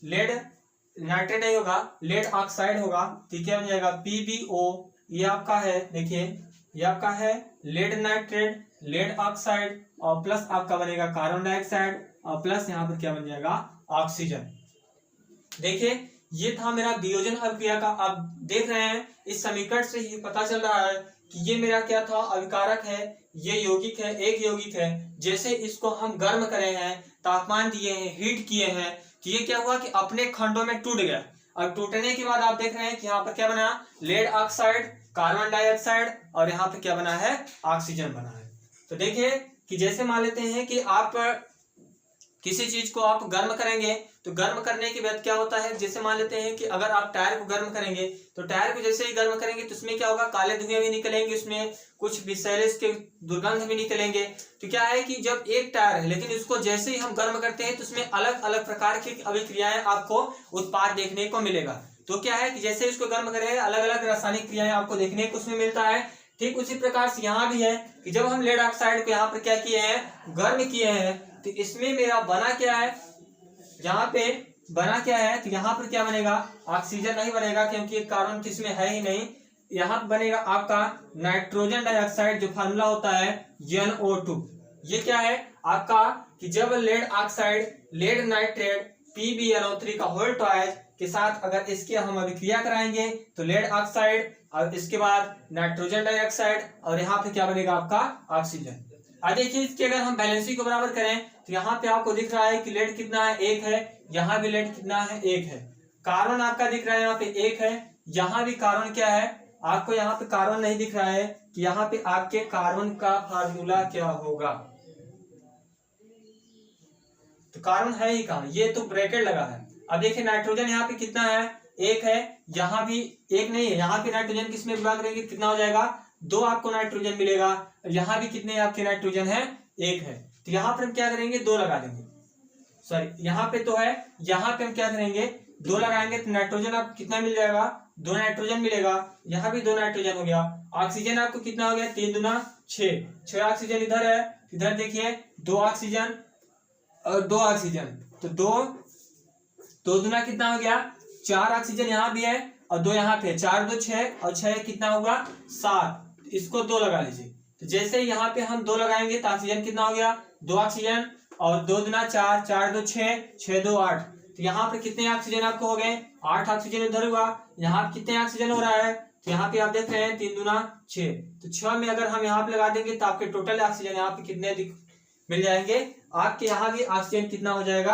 लेड नाइट्रेट नहीं होगा लेड ऑक्साइड होगा तो क्या हो जाएगा PbO, ये आपका है देखिए ये आपका है लेड नाइट्रेट लेड ऑक्साइड और प्लस आपका बनेगा कार्बन डाइऑक्साइड और प्लस यहाँ पर क्या बन जाएगा ऑक्सीजन। देखिए ये था मेरा वियोजन अभिक्रिया का। आप देख रहे हैं इस समीकरण से ही पता चल रहा है कि ये मेरा क्या था अभिकारक है, ये यौगिक है, एक यौगिक है। जैसे इसको हम गर्म करे हैं तापमान दिए हैं हीट किए हैं तो ये क्या हुआ कि अपने खंडों में टूट गया। अब टूटने के बाद आप देख रहे हैं कि यहाँ पर क्या बना लेड ऑक्साइड कार्बन डाइऑक्साइड और यहाँ पे क्या बना है ऑक्सीजन बना है। तो देखिए कि जैसे मान लेते हैं कि आप किसी चीज को आप गर्म करेंगे तो गर्म करने के बाद क्या होता है, जैसे मान लेते हैं कि अगर आप टायर को गर्म करेंगे तो टायर को जैसे ही गर्म करेंगे तो उसमें क्या होगा काले धुएं भी निकलेंगे, उसमें कुछ विषैले के दुर्गंध भी निकलेंगे। तो क्या है कि जब एक टायर है लेकिन उसको जैसे ही हम गर्म करते हैं तो उसमें अलग अलग प्रकार की अभिक्रियाएं आपको उत्पाद देखने को मिलेगा। तो क्या है कि जैसे इसको गर्म करें अलग अलग रासायनिक क्रियाएं आपको देखने को उसमें मिलता है। ठीक उसी प्रकार से यहाँ भी है कि जब हम लेड ऑक्साइड को यहाँ पर क्या किए हैं, गर्म किए हैं, तो इसमें मेरा बना क्या है, यहाँ पे बना क्या है, तो यहाँ पर क्या बनेगा, ऑक्सीजन नहीं बनेगा क्योंकि कार्बन किसमें है ही नहीं। यहाँ बनेगा आपका नाइट्रोजन डाइऑक्साइड, जो फार्मूला होता है NO2। ये क्या है आपका कि जब lead oxide lead nitrate PbNO3 का होल ट्वाइस के साथ अगर इसकी हम अभिक्रिया कराएंगे तो लेड ऑक्साइड और इसके बाद नाइट्रोजन डाइऑक्साइड और यहाँ पे क्या बनेगा आपका ऑक्सीजन। अब देखिए इसके अगर हम बैलेंसी को बराबर करें तो यहाँ पे आपको दिख रहा है कि लेड कितना है, 1 है, यहाँ भी लेड कितना है, 1 है। कार्बन आपका दिख रहा है यहाँ पे 1 है, यहाँ भी कार्बन क्या है, आपको यहाँ पे कार्बन नहीं दिख रहा है कि यहाँ पे आपके कार्बन का फार्मूला क्या होगा, तो कार्बन है ही कहाँ, ये तो ब्रैकेट लगा है। अब देखिए नाइट्रोजन यहाँ पे कितना है, 1 है, यहाँ भी 1 नहीं है, यहाँ पे नाइट्रोजन किसमें विभाग करेंगे कितना हो जाएगा, 2 आपको नाइट्रोजन मिलेगा। यहाँ भी कितने आपके नाइट्रोजन है, 1 है, तो यहाँ पर हम क्या करेंगे 2 लगा देंगे, सॉरी यहाँ पे तो है, यहाँ पे हम क्या करेंगे 2 लगाएंगे तो नाइट्रोजन आपको कितना मिल जाएगा, 2 नाइट्रोजन मिलेगा। यहाँ भी 2 नाइट्रोजन हो गया। ऑक्सीजन आपको कितना हो गया, 3 दूना 6 ऑक्सीजन इधर है, इधर देखिए 2 ऑक्सीजन और 2 ऑक्सीजन, तो 2 दूना कितना हो गया, 4 ऑक्सीजन यहाँ भी है और 2 यहाँ पे, 4 2 6 और 6 कितना होगा 7, इसको 2 लगा लीजिए। तो जैसे यहाँ पे हम 2 लगाएंगे तो ऑक्सीजन कितना हो गया, 2 ऑक्सीजन और 2 दूना 4, 4 2 6, 6 2 8, तो यहाँ पे कितने ऑक्सीजन आपको हो गए, 8 ऑक्सीजन उधर हुआ। यहाँ कितने ऑक्सीजन हो रहा है, तो यहाँ पे आप देख रहे हैं 3 दूना 6, तो 6 में अगर हम यहाँ पे लगा देंगे तो आपके टोटल ऑक्सीजन यहाँ पे कितने मिल जाएंगे, आपके यहाँ भी ऑक्सीजन कितना हो जाएगा,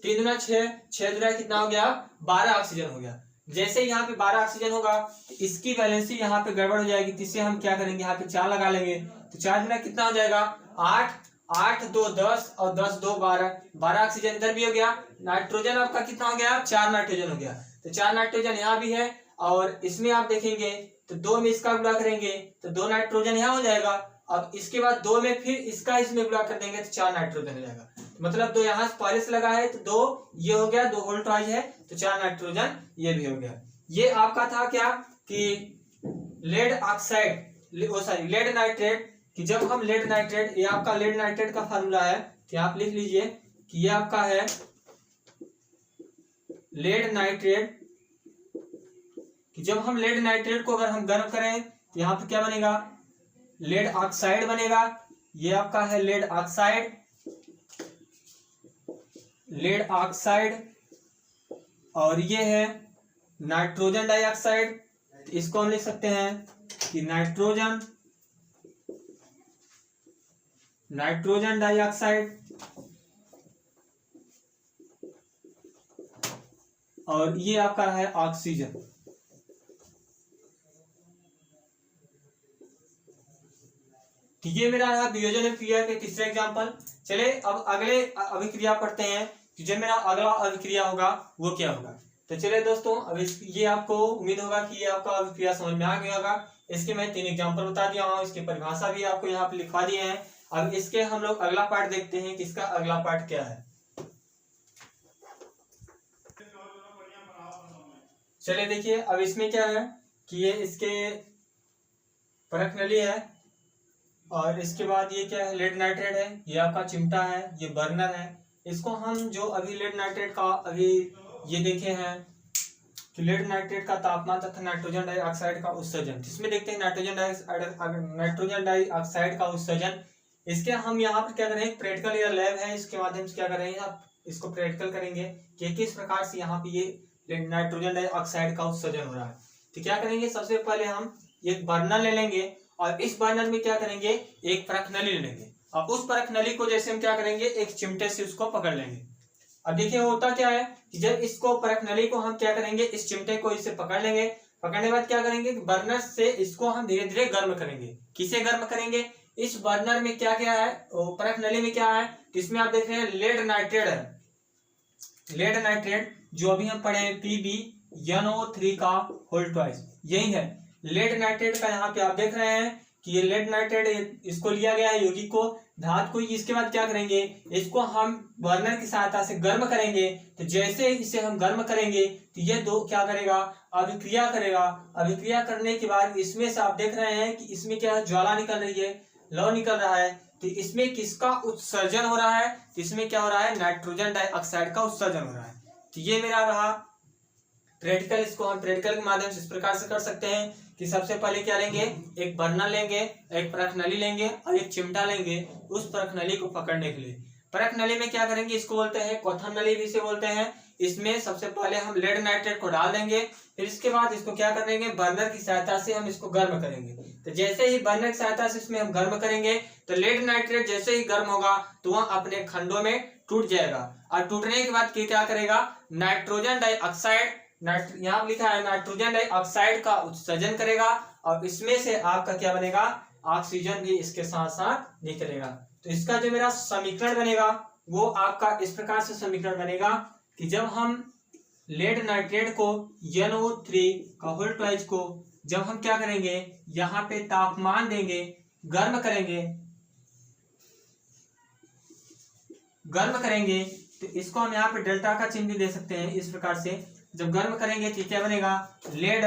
3 दूना 6, 6 दूना कितना हो गया, 12 ऑक्सीजन हो गया। जैसे यहाँ पे 12 ऑक्सीजन होगा तो इसकी वैलेंसी यहाँ पे गड़बड़ हो जाएगी, तो इससे हम क्या करेंगे यहाँ पे 4 लगा लेंगे, तो 4 दूना कितना हो जाएगा 8, 8 2 10 और 10 2 12, 12 ऑक्सीजन इधर भी हो गया। नाइट्रोजन आपका कितना हो गया, 4 नाइट्रोजन हो गया, तो 4 नाइट्रोजन यहाँ भी है और इसमें आप देखेंगे तो 2 में इसका गुणा करेंगे तो 2 नाइट्रोजन यहाँ हो जाएगा। अब इसके बाद 2 में फिर इसका इसमें गुणा कर देंगे तो 4 नाइट्रोजन हो जाएगा, मतलब 2 यहाँ पहले से लगा है तो 2 ये हो गया, 2 होल ट्वाइस है तो 4 नाइट्रोजन ये भी हो गया। ये आपका था क्या कि lead oxide, sorry lead nitrate, कि जब हम लेड नाइट्रेट, ये आपका लेड नाइट्रेट का फार्मूला है, कि आप लिख लीजिए कि ये आपका है लेड नाइट्रेट, कि जब हम लेड नाइट्रेट को अगर हम गर्म करें तो यहाँ पे क्या बनेगा, लेड ऑक्साइड बनेगा। ये आपका है लेड ऑक्साइड, लेड ऑक्साइड, और ये है नाइट्रोजन डाइऑक्साइड, तो इसको हम लिख सकते हैं कि नाइट्रोजन डाइऑक्साइड, और ये आपका है ऑक्सीजन। ठीक है, मेरा रहा वियोजन अभिक्रिया के तीसरे एग्जांपल। चले अब अगले अभिक्रिया पढ़ते हैं कि जो मेरा अगला अभिक्रिया होगा वो क्या होगा। तो चलिए दोस्तों, अब ये आपको उम्मीद होगा कि ये आपका अभिक्रिया समझ में आ गया होगा। इसके मैं 3 एग्जांपल बता दिया हूँ, इसकी परिभाषा भी आपको यहाँ पे लिखवा दिए हैं। अब इसके हम लोग अगला पार्ट देखते हैं कि इसका अगला पार्ट क्या है। चलिए देखिए, अब इसमें क्या है कि ये इसके परख नली है और इसके बाद ये क्या है, लेड नाइट्रेट है, ये आपका चिमटा है, ये बर्नर है। इसको हम जो अभी लेड नाइट्रेट का अभी ये देखे हैं कि लेड नाइट्रेट का तापमान तथा नाइट्रोजन डाइऑक्साइड का उत्सर्जन, इसमें देखते हैं नाइट्रोजन डाइऑक्साइड का उत्सर्जन। इसके हम यहाँ पर क्या करेंगे, प्रैक्टिकल या लैब है, इसके माध्यम से क्या करेंगे, आप इसको प्रैक्टिकल करेंगे कि किस प्रकार से यहाँ पे ये नाइट्रोजन डाइऑक्साइड का उत्सर्जन हो रहा है। तो क्या करेंगे, सबसे पहले हम एक बर्नर ले लेंगे और इस बर्नर में क्या करेंगे, एक परख नली ले लेंगे और उस परख नली को जैसे हम क्या करेंगे, एक चिमटे से उसको पकड़ लेंगे। अब देखिए होता क्या है कि जब इसको परख नली को हम क्या करेंगे, इस चिमटे को इससे पकड़ लेंगे, पकड़ने के बाद क्या करेंगे, बर्नर से इसको हम धीरे धीरे गर्म करेंगे। किसे गर्म करेंगे, इस बर्नर में क्या क्या है, परख नली में क्या है, तो इसमें आप देख रहे हैं लेड नाइट्रेट है, लेड नाइट्रेट जो अभी हम पढ़े PbNO3 का होल ट्वाइस, यही है लेड नाइट्रेट का। यहाँ पे आप देख रहे हैं कि कि ये लेड नाइट्रेट इसको लिया गया है यौगिक को, धातु को। इसके बाद क्या करेंगे, इसको हम बर्नर की सहायता से गर्म करेंगे। तो जैसे इसे हम गर्म करेंगे तो ये दो क्या करेगा, अभिक्रिया करेगा। अभिक्रिया करने के बाद इसमें से आप देख रहे हैं कि इसमें क्या है, ज्वाला निकल रही है, लौ निकल रहा है। तो इसमें किसका उत्सर्जन हो रहा है, तो इसमें क्या हो रहा है, नाइट्रोजन डाइऑक्साइड का उत्सर्जन हो रहा है। तो ये मेरा रहा प्रैक्टिकल। इसको हम प्रैक्टिकल के माध्यम से इस प्रकार से कर सकते हैं कि सबसे पहले क्या लेंगे, एक बर्नर लेंगे, एक परख नली लेंगे और एक चिमटा लेंगे उस परख नली को पकड़ने के लिए। परख नली में क्या करेंगे, इसको बोलते हैं क्वथन नली भी इसे बोलते हैं। इसमें सबसे पहले हम लेड नाइट्रेट को डाल देंगे, फिर इसके बाद इसको क्या करेंगे, बर्नर की सहायता से हम इसको गर्म करेंगे। तो जैसे ही बर्नर की सहायता से इसमें हम गर्म करेंगे तो लेड नाइट्रेट जैसे ही गर्म होगा तो वह अपने खंडों में टूट जाएगा। और टूटने के बाद क्या करेगा, नाइट्रोजन डाइऑक्साइड, यहाँ लिखा है नाइट्रोजन डाइऑक्साइड का उत्सर्जन करेगा और इसमें से आपका क्या बनेगा, ऑक्सीजन भी इसके साथ साथ निकलेगा। तो इसका जो मेरा समीकरण बनेगा वो आपका इस प्रकार से समीकरण बनेगा कि जब हम लेड नाइट्रेट को NO3 का होल ट्वाइस को जब हम क्या करेंगे, यहाँ पे तापमान देंगे, गर्म करेंगे तो इसको हम यहाँ पे डेल्टा का चिन्ह भी दे सकते हैं इस प्रकार से। जब गर्म करेंगे तो क्या बनेगा, lead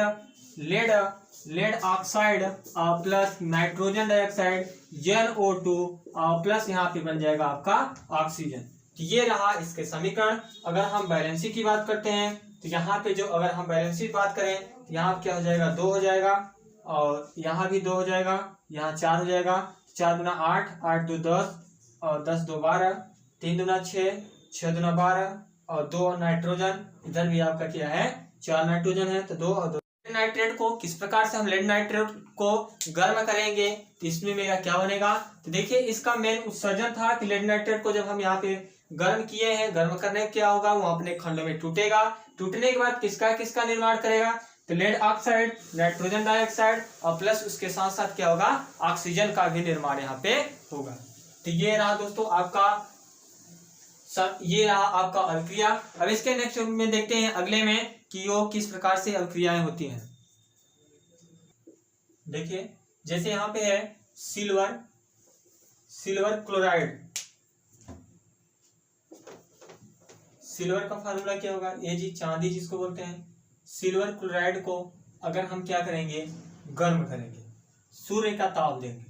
oxide plus nitrogen dioxide NO2 plus यहाँ पे बन जाएगा आपका ऑक्सीजन। तो ये रहा इसके समीकरण। अगर हम बैलेंसी की बात करते हैं तो यहाँ पे जो अगर हम बैलेंसी की बात करें तो यहाँ क्या हो जाएगा, 2 हो जाएगा और यहाँ भी 2 हो जाएगा, यहाँ 4 हो जाएगा। 4 दूना 8, 8 दो 10 और 10 दो 12, 3 दूना 6, 6 दूना 12 और 2 नाइट्रोजन, इधर भी आपका क्या है 4 नाइट्रोजन है तो 2 और 2। लेड नाइट्रेट को किस प्रकार से हम लेड नाइट्रेट को गर्म करेंगे तो इसमें मेरा क्या बनेगा, तो देखिए इसका मेन उत्सर्जन था कि लेड नाइट्रेट को जब हम यहाँ पे गर्म किए हैं, गर्म करने क्या होगा, वो अपने खंडों में टूटेगा। टूटने के बाद किसका निर्माण करेगा, तो लेड ऑक्साइड, नाइट्रोजन डाइऑक्साइड और प्लस उसके साथ साथ क्या होगा, ऑक्सीजन का भी निर्माण यहाँ पे होगा। तो ये रहा दोस्तों आपका अभिक्रिया। अब इसके नेक्स्ट में देखते हैं अगले में कि वो किस प्रकार से अभिक्रियाएं होती हैं। देखिए जैसे यहाँ पे है सिल्वर क्लोराइड। सिल्वर का फार्मूला क्या होगा, Ag, चांदी जिसको बोलते हैं। सिल्वर क्लोराइड को अगर हम क्या करेंगे, गर्म करेंगे, सूर्य का ताप देंगे,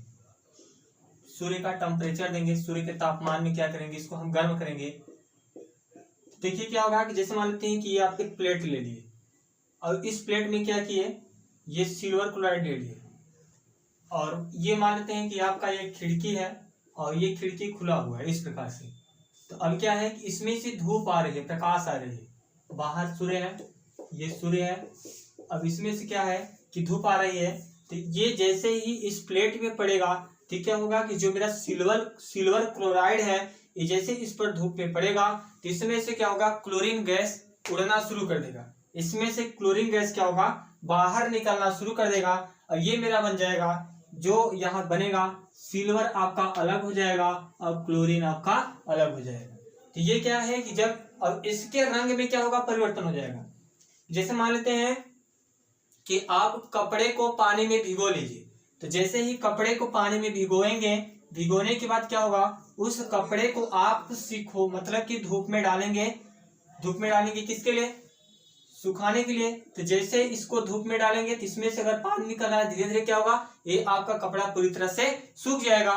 सूर्य का टेम्परेचर देंगे, सूर्य के तापमान में क्या करेंगे, इसको हम गर्म करेंगे। देखिए क्या होगा कि जैसे मान लेते हैं कि ये आप एक प्लेट ले लिए और इस प्लेट में क्या किए, ये सिल्वर क्लोराइड ले लिए और ये मान लेते हैं कि आपका ये खिड़की है और ये खिड़की खुला हुआ है इस प्रकार से। तो अब क्या है कि इसमें से धूप आ रही है, प्रकाश आ रही है, बाहर सूर्य है, ये सूर्य है, अब इसमें से क्या है कि धूप आ रही है। तो ये जैसे ही इस प्लेट में पड़ेगा तो क्या होगा कि जो मेरा सिल्वर क्लोराइड है ये जैसे इस पर धूप में पड़ेगा तो इसमें से क्या होगा, क्लोरीन गैस उड़ना शुरू कर देगा। इसमें से क्लोरीन गैस क्या होगा, बाहर निकलना शुरू कर देगा और ये मेरा बन जाएगा, जो यहाँ बनेगा सिल्वर आपका अलग हो जाएगा और क्लोरीन आपका अलग हो जाएगा। तो ये क्या है कि जब अब इसके रंग में क्या होगा, परिवर्तन हो जाएगा। जैसे मान लेते हैं कि आप कपड़े को पानी में भिगो लीजिए, तो जैसे ही कपड़े को पानी में भिगोएंगे, भिगोने के बाद क्या होगा, उस कपड़े को आप सीखो मतलब कि धूप में डालेंगे। धूप में डालेंगे किसके लिए, सुखाने के लिए। तो जैसे इसको धूप में डालेंगे तो इसमें से अगर पानी निकल रहा है, धीरे धीरे क्या होगा, ये आपका कपड़ा पूरी तरह से सूख जाएगा।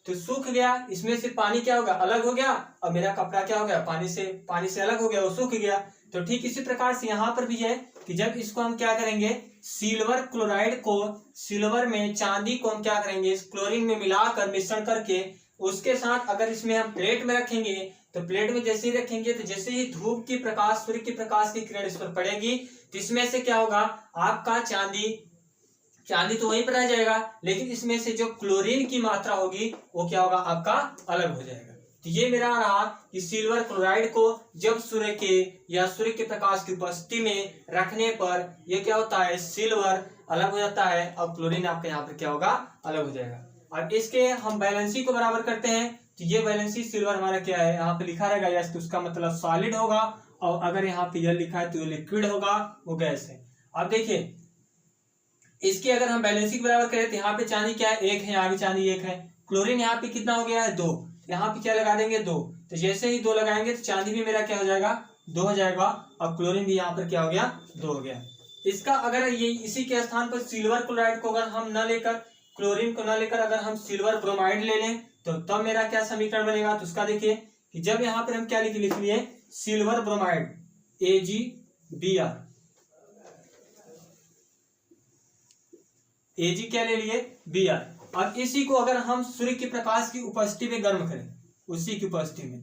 तो सूख गया, इसमें से पानी क्या होगा, अलग हो गया और मेरा कपड़ा क्या हो गया, पानी से अलग हो गया, वो सूख गया। तो ठीक इसी प्रकार से यहाँ पर भी है कि जब इसको हम क्या करेंगे, सिल्वर क्लोराइड को, सिल्वर में चांदी को हम क्या करेंगे, इस क्लोरीन में मिलाकर मिश्रण करके उसके साथ अगर इसमें हम प्लेट में रखेंगे तो प्लेट में जैसे ही रखेंगे तो जैसे ही धूप की प्रकाश, सूर्य की प्रकाश की किरण इस पर पड़ेगी तो इसमें से क्या होगा, आपका चांदी तो वहीं पर रह जाएगा, लेकिन इसमें से जो क्लोरीन की मात्रा होगी वो क्या होगा, आपका अलग हो जाएगा। तो ये मेरा रहा कि सिल्वर क्लोराइड को जब सूर्य के प्रकाश की उपस्थिति में रखने पर ये क्या होता है, सिल्वर अलग हो जाता है और क्लोरीन आपका यहाँ पर क्या होगा, अलग हो जाएगा। अब इसके हम बैलेंसी को बराबर करते हैं तो ये बैलेंसी सिल्वर हमारा क्या है, यहाँ पे लिखा रहेगा यस, तो उसका मतलब सॉलिड होगा, और अगर यहाँ पे यह लिखा है तो ये लिक्विड होगा, वो गैस है। अब देखिए इसकी अगर हम बैलेंसिंग बराबर करें तो यहाँ पे चांदी क्या है, 1 है, यहाँ भी चांदी 1 है। क्लोरीन यहाँ पे कितना हो गया है, 2, यहाँ पे क्या लगा देंगे 2, तो जैसे ही 2 लगाएंगे तो चांदी भी मेरा क्या हो जाएगा, 2 हो जाएगा, और क्लोरीन भी यहाँ पर क्या हो गया, 2 हो गया। इसका अगर ये इसी के स्थान पर सिल्वर क्लोराइड को अगर हम न लेकर, क्लोरीन को न लेकर अगर हम सिल्वर ब्रोमाइड ले लें तो तब मेरा क्या समीकरण बनेगा, तो उसका देखिए कि जब यहाँ पर हम क्या लिख लिए, सिल्वर ब्रोमाइड AgBr, Ag क्या ले लिए, Br। अब इसी को अगर हम सूर्य के प्रकाश की उपस्थिति में गर्म करें, उसी की उपस्थिति में,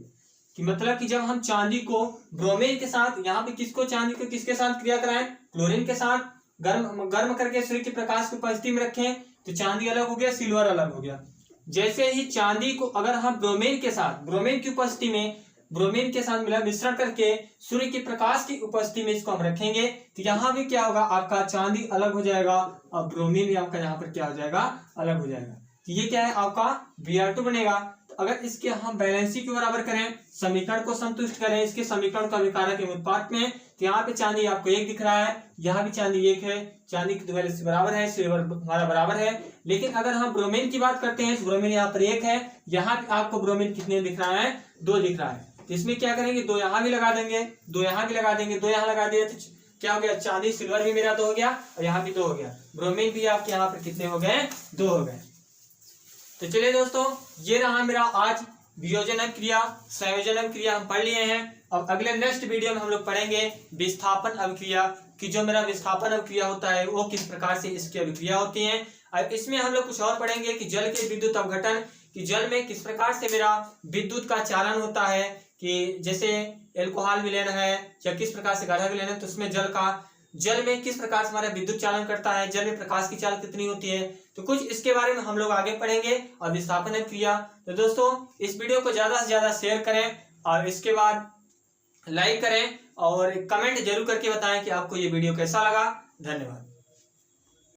कि मतलब कि जब हम चांदी को ब्रोमीन के साथ, यहाँ पे किसको, चांदी को किसके साथ क्रिया कराएं, क्लोरीन के साथ गर्म करके सूर्य के प्रकाश की उपस्थिति में रखें तो चांदी अलग हो गया, सिल्वर अलग हो गया। जैसे ही चांदी को अगर हम ब्रोमीन के साथ, ब्रोमीन की उपस्थिति में, ब्रोमीन के साथ मिश्रण करके सूर्य के प्रकाश की उपस्थिति में इसको हम रखेंगे तो यहाँ भी क्या होगा, आपका चांदी अलग हो जाएगा और ब्रोमीन भी आपका यहाँ पर क्या हो जाएगा, अलग हो जाएगा। तो ये क्या है, आपका Br2 बनेगा। तो अगर इसके हम बैलेंसिंग के बराबर करें, समीकरण को संतुष्ट करें, इसके समीकरण का विकारक एवं उत्पाद में, तो यहाँ पे चांदी आपको 1 दिख रहा है, यहाँ भी चांदी 1 है, चांदी की वैलेंसी बराबर है, सिल्वर हमारा बराबर है। लेकिन अगर हम ब्रोमीन की बात करते हैं तो ब्रोमीन यहाँ पर 1 है, यहाँ पे आपको ब्रोमीन कितने दिख रहा है, 2 दिख रहा है। तो इसमें क्या करेंगे, 2 यहाँ भी लगा देंगे, 2 यहाँ भी लगा देंगे, 2 यहाँ लगा दिए तो क्या हो गया, चांदी सिल्वर भी मेरा 2 हो गया और यहाँ भी 2 हो गया, ब्रोमीन भी आपके यहाँ पर कितने हो गए, 2 हो गए। तो चलिए दोस्तों, ये रहा मेरा आज वियोजन क्रिया, संयोजन क्रिया हम पढ़ लिए हैं। अब अगले नेक्स्ट वीडियो में हम लोग पढ़ेंगे विस्थापन अभिक्रिया, कि जो मेरा विस्थापन अभिक्रिया होता है वो किस प्रकार से इसकी अभिक्रिया होती है। और इसमें हम लोग कुछ और पढ़ेंगे कि जल के विद्युत अपघटन, कि जल में किस प्रकार से मेरा विद्युत का चालन होता है, कि जैसे एल्कोहल विलयन है या किस प्रकार से गाढ़ा विलयन है, तो उसमें जल में किस प्रकार से हमारा विद्युत चालन करता है, जल में प्रकाश की चाल कितनी होती है, तो कुछ इसके बारे में हम लोग आगे पढ़ेंगे। और विस्थापन क्रिया, तो दोस्तों इस वीडियो को ज्यादा से ज्यादा शेयर करें और इसके बाद लाइक करें और कमेंट जरूर करके बताएं कि आपको ये वीडियो कैसा लगा। धन्यवाद।